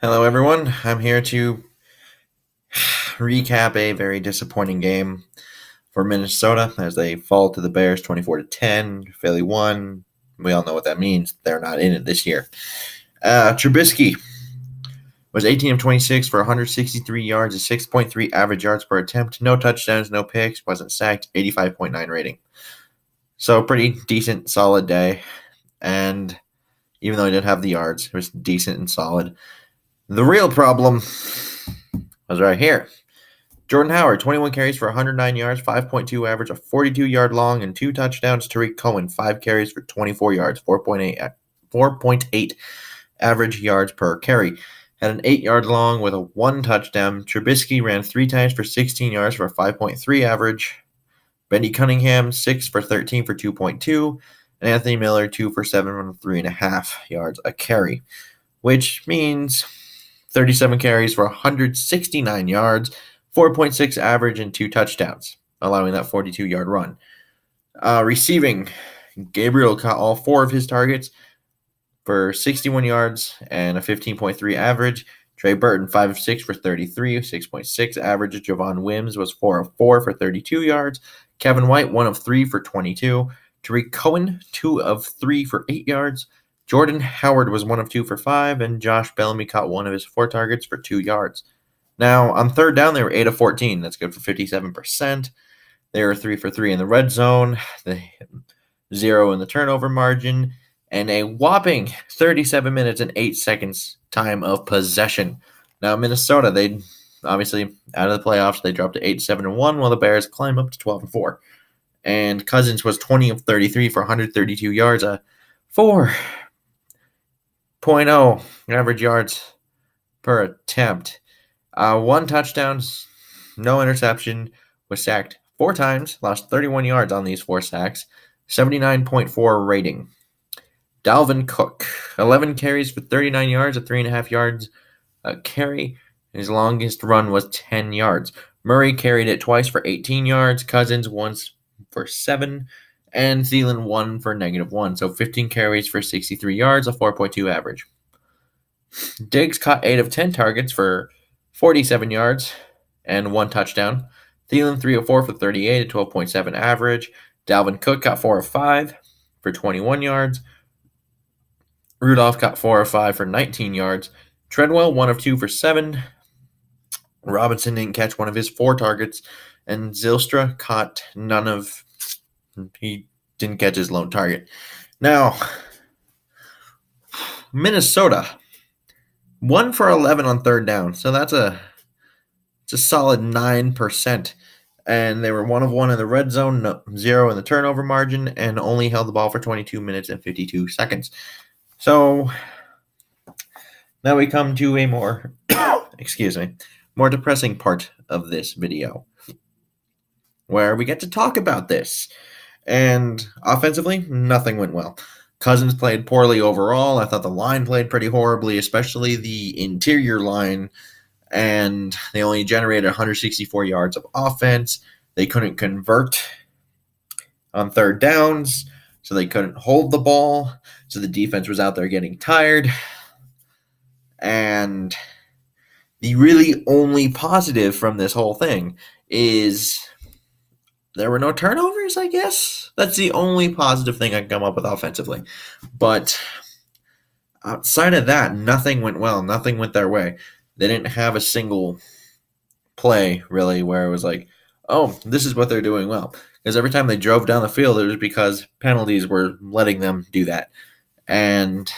Hello, everyone. I'm here to recap a very disappointing game for Minnesota as they fall to the Bears 24-10. Philly won. We all know what that means. They're not in it this year. Trubisky was 18 of 26 for 163 yards, a 6.3 average yards per attempt, no touchdowns, no picks, wasn't sacked, 85.9 rating. So pretty decent, solid day. And even though he didn't have the yards, it was decent and solid. The real problem was right here. Jordan Howard, 21 carries for 109 yards, 5.2 average, a 42-yard long, and 2 touchdowns. Tariq Cohen, 5 carries for 24 yards, 4.8 average yards per carry. Had an 8-yard long with a 1 touchdown. Trubisky ran 3 times for 16 yards for a 5.3 average. Benny Cunningham, 6 for 13 for 2.2. And Anthony Miller, 2 for 7 for 3.5 yards a carry, which means 37 carries for 169 yards, 4.6 average, and 2 touchdowns, allowing that 42-yard run. Receiving, Gabriel caught all 4 of his targets for 61 yards and a 15.3 average. Trey Burton, 5 of 6 for 33, 6.6 average. Javon Wims was 4 of 4 for 32 yards. Kevin White, 1 of 3 for 22. Tariq Cohen, 2 of 3 for 8 yards. Jordan Howard was 1 of 2 for 5, and Josh Bellamy caught 1 of his 4 targets for 2 yards. Now, on third down, they were 8 of 14. That's good for 57%. They were 3 for 3 in the red zone, 0 in the turnover margin, and a whopping 37 minutes and 8 seconds time of possession. Now, Minnesota, they obviously out of the playoffs, they dropped to 8-7-1, while the Bears climb up to 12-4. And Cousins was 20 of 33 for 132 yards, a 4.0 average yards per attempt. 1 touchdown, no interception, was sacked 4 times, lost 31 yards on these 4 sacks, 79.4 rating. Dalvin Cook, 11 carries for 39 yards, a 3.5 yards a carry. His longest run was 10 yards. Murray carried it twice for 18 yards, Cousins once for 7, and Thielen 1 for -1. So 15 carries for 63 yards, a 4.2 average. Diggs caught 8 of 10 targets for 47 yards and 1 touchdown. Thielen 3 of 4 for 38, a 12.7 average. Dalvin Cook got 4 of 5 for 21 yards. Rudolph got 4 of 5 for 19 yards. Treadwell 1 of 2 for 7. Robinson didn't catch 1 of his 4 targets. And Zylstra caught none of... He didn't catch his lone target. Now, Minnesota, 1 for 11 on third down. So it's a solid 9%. And they were 1 of 1 in the red zone, 0 in the turnover margin, and only held the ball for 22 minutes and 52 seconds. So now we come to a more, more depressing part of this video, where we get to talk about this. And offensively, nothing went well. Cousins played poorly overall. I thought the line played pretty horribly, especially the interior line, and they only generated 164 yards of offense. They couldn't convert on third downs, so they couldn't hold the ball. So the defense was out there getting tired. And the really only positive from this whole thing is there were no turnovers, I guess. That's the only positive thing I can come up with offensively. But outside of that, nothing went well. Nothing went their way. They didn't have a single play, really, where it was like, oh, this is what they're doing well. Because every time they drove down the field, it was because penalties were letting them do that. And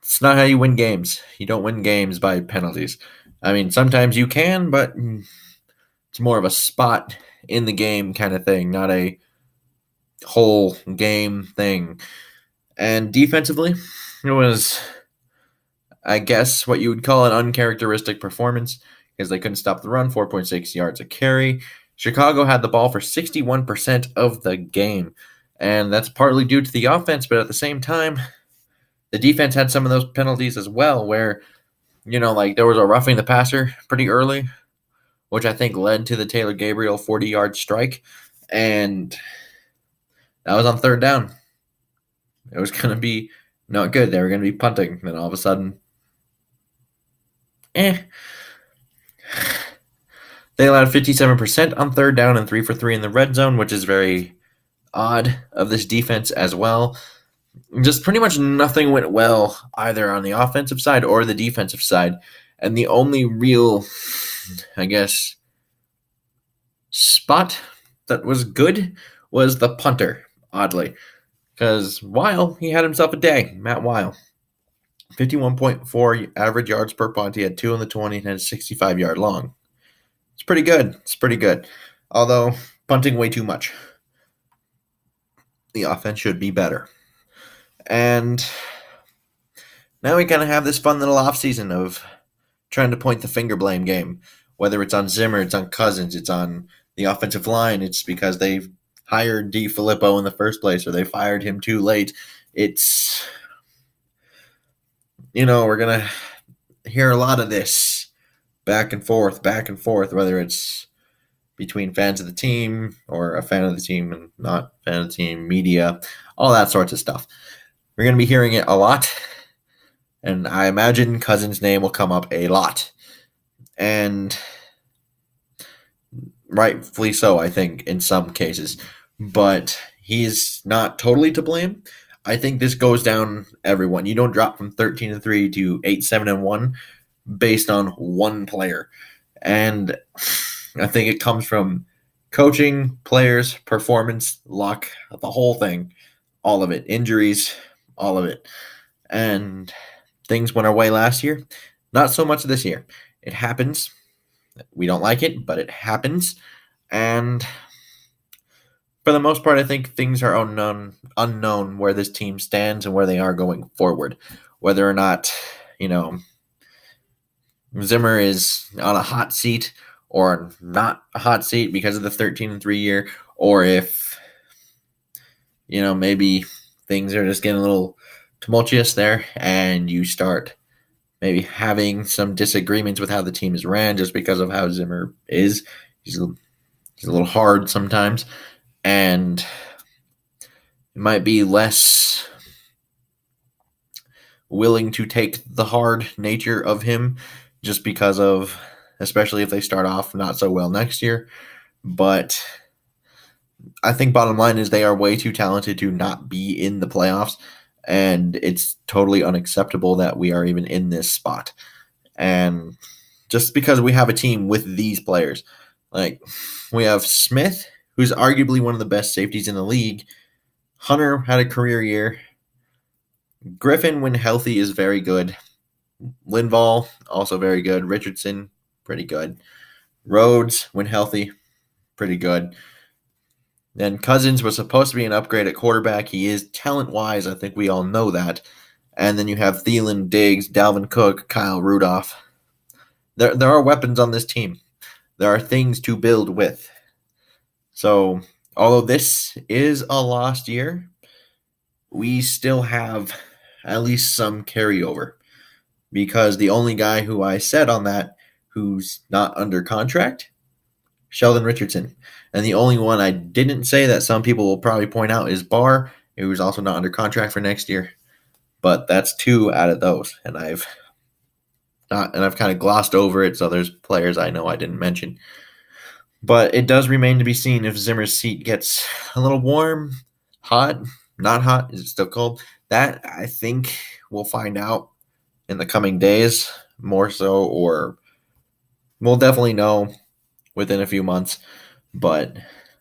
it's not how you win games. You don't win games by penalties. I mean, sometimes you can, but it's more of a spot in the game kind of thing, not a whole game thing. And defensively, it was, I guess, what you would call an uncharacteristic performance because they couldn't stop the run, 4.6 yards a carry. Chicago had the ball for 61% of the game, and that's partly due to the offense, but at the same time, the defense had some of those penalties as well where, there was a roughing the passer pretty early, which I think led to the Taylor Gabriel 40-yard strike, and that was on third down. It was going to be not good. They were going to be punting, and all of a sudden, eh. They allowed 57% on third down and 3 for 3 in the red zone, which is very odd of this defense as well. Just pretty much nothing went well either on the offensive side or the defensive side. And the only real, I guess, spot that was good was the punter, oddly. Because Weil, he had himself a day. Matt Weil. 51.4 average yards per punt. He had 2 on the 20 and had a 65-yard long. It's pretty good. It's pretty good. Although, punting way too much. The offense should be better. And now we kind of have this fun little offseason of trying to point the finger blame game. Whether it's on Zimmer, it's on Cousins, it's on the offensive line. It's because they hired DeFilippo in the first place or they fired him too late. It's, we're going to hear a lot of this back and forth, whether it's between fans of the team or a fan of the team and not a fan of the team, media, all that sorts of stuff. We're going to be hearing it a lot, and I imagine Cousins' name will come up a lot. And rightfully so, I think, in some cases. But he's not totally to blame. I think this goes down everyone. You don't drop from 13-3 to 8-7-1 based on one player. And I think it comes from coaching, players, performance, luck, the whole thing, all of it, injuries, all of it. And things went our way last year. Not so much this year. It happens. We don't like it, but it happens. And for the most part, I think things are unknown where this team stands and where they are going forward. Whether or not, Zimmer is on a hot seat or not a hot seat because of the 13-3 year, or if, maybe things are just getting a little tumultuous there and you start maybe having some disagreements with how the team is ran just because of how Zimmer is. He's a little hard sometimes, and it might be less willing to take the hard nature of him just because of, especially if they start off not so well next year. But I think bottom line is they are way too talented to not be in the playoffs, and it's totally unacceptable that we are even in this spot. And just because we have a team with these players, like we have Smith, who's arguably one of the best safeties in the league. Hunter had a career year. Griffin, when healthy, is very good. Linval, also very good. Richardson, pretty good. Rhodes, when healthy, pretty good. Then Cousins was supposed to be an upgrade at quarterback. He is talent-wise. I think we all know that. And then you have Thielen, Diggs, Dalvin Cook, Kyle Rudolph. There are weapons on this team. There are things to build with. So, although this is a lost year, we still have at least some carryover. Because the only guy who I said on that who's not under contract, Sheldon Richardson. And the only one I didn't say that some people will probably point out is Barr, who's also not under contract for next year. But that's 2 out of those. And I've kind of glossed over it, so there's players I know I didn't mention. But it does remain to be seen if Zimmer's seat gets a little warm, hot, not hot, is it still cold? That, I think, we'll find out in the coming days, more so, or we'll definitely know within a few months. But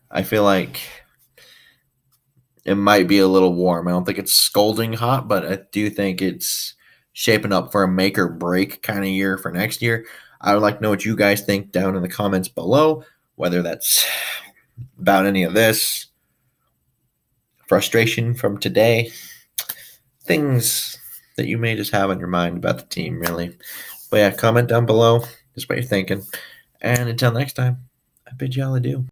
I feel like it might be a little warm. I don't think it's scalding hot, but I do think it's shaping up for a make or break kind of year for next year. I would like to know what you guys think down in the comments below, whether that's about any of this, frustration from today, things that you may just have on your mind about the team, really. But yeah, comment down below just what you're thinking. And until next time, I bid y'all adieu.